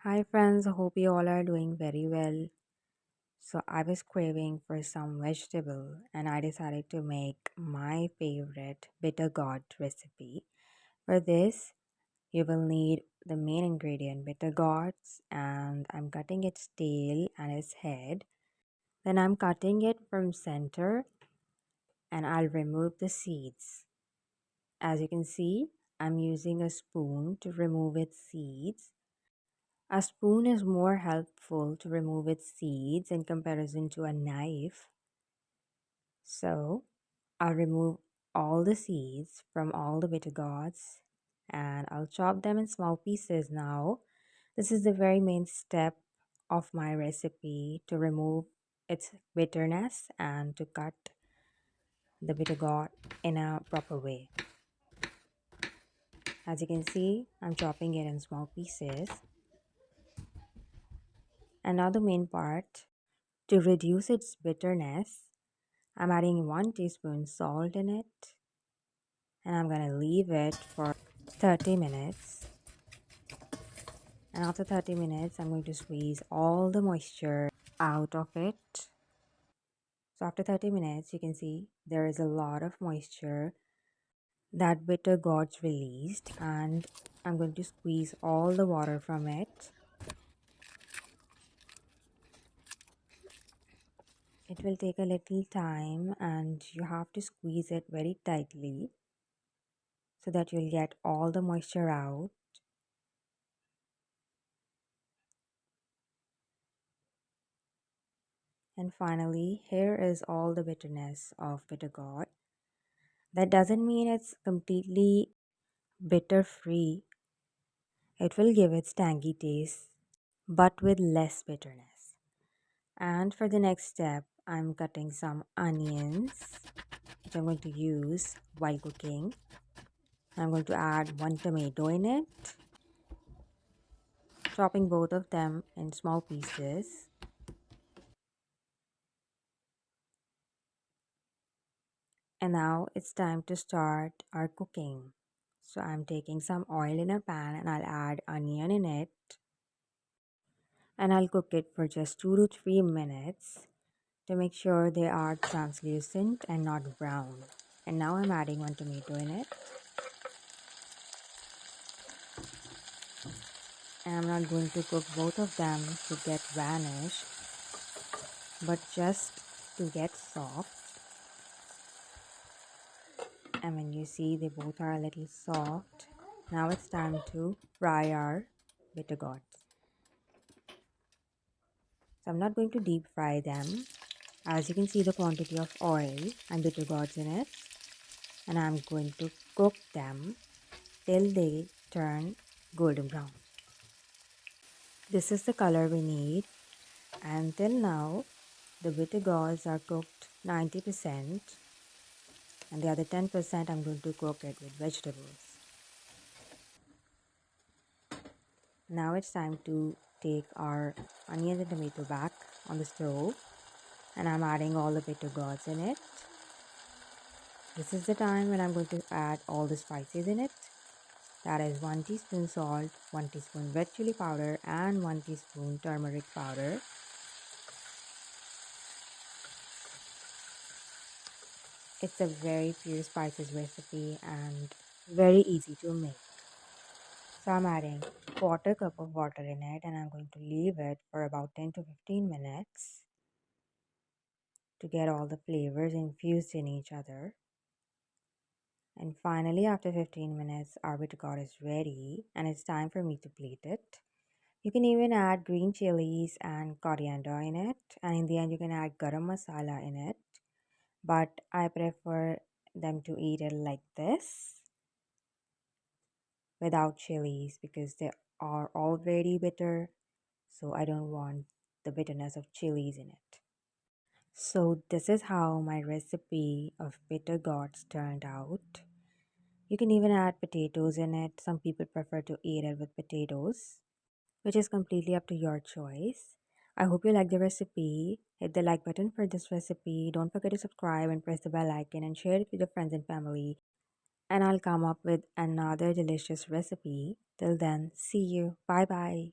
Hi friends, hope you all are doing very well. So I was craving for some vegetable and I decided to make my favorite bitter gourd recipe. For this, you will need the main ingredient bitter gourds and I'm cutting its tail and its head. Then I'm cutting it from center and I'll remove the seeds. As you can see, I'm using a spoon to remove its seeds. A spoon is more helpful to remove its seeds in comparison to a knife. So I'll remove all the seeds from all the bitter gourds and I'll chop them in small pieces now. This is the very main step of my recipe to remove its bitterness and to cut the bitter gourd in a proper way. As you can see, I'm chopping it in small pieces. And now the main part, to reduce its bitterness, I'm adding 1 teaspoon salt in it and I'm gonna leave it for 30 minutes. And after 30 minutes, I'm going to squeeze all the moisture out of it. So after 30 minutes, you can see there is a lot of moisture that bitter gourds released and I'm going to squeeze all the water from it. It will take a little time and you have to squeeze it very tightly so that you'll get all the moisture out. And finally, here is all the bitterness of bitter gourd. That doesn't mean it's completely bitter free. It will give its tangy taste, but with less bitterness. And for the next step, I'm cutting some onions, which I'm going to use while cooking. I'm going to add 1 tomato in it, chopping both of them in small pieces. And now it's time to start our cooking. So I'm taking some oil in a pan and I'll add onion in it. And I'll cook it for just 2 to 3 minutes to make sure they are translucent and not brown. And now I'm adding 1 tomato in it. And I'm not going to cook both of them to get vanished, but just to get soft. And when you see they both are a little soft, now it's time to fry our bitter gourds. So I'm not going to deep fry them. As you can see the quantity of oil and bitter gourds in it. And I'm going to cook them till they turn golden brown. This is the color we need. And till now, the bitter gourds are cooked 90% and the other 10% I'm going to cook it with vegetables. Now it's time to take our onions and tomato back on the stove and I'm adding all the bitter gourds in it. This is the time when I'm going to add all the spices in it. That is 1 teaspoon salt, 1 teaspoon red chili powder and 1 teaspoon turmeric powder. It's a very pure spices recipe and very easy to make. So I'm adding quarter cup of water in it and I'm going to leave it for about 10 to 15 minutes to get all the flavors infused in each other. And finally, after 15 minutes, our bitter gourd is ready and it's time for me to plate it. You can even add green chilies and coriander in it, and in the end, you can add garam masala in it. But I prefer them to eat it like this without chilies because they are already bitter, so I don't want the bitterness of chilies in it. So, this is how my recipe of bitter gourds turned out. You can even add potatoes in it. Some people prefer to eat it with potatoes, which is completely up to your choice. I hope you like the recipe. Hit the like button for this recipe. Don't forget to subscribe and press the bell icon and share it with your friends and family. And I'll come up with another delicious recipe. Till then, see you. Bye bye.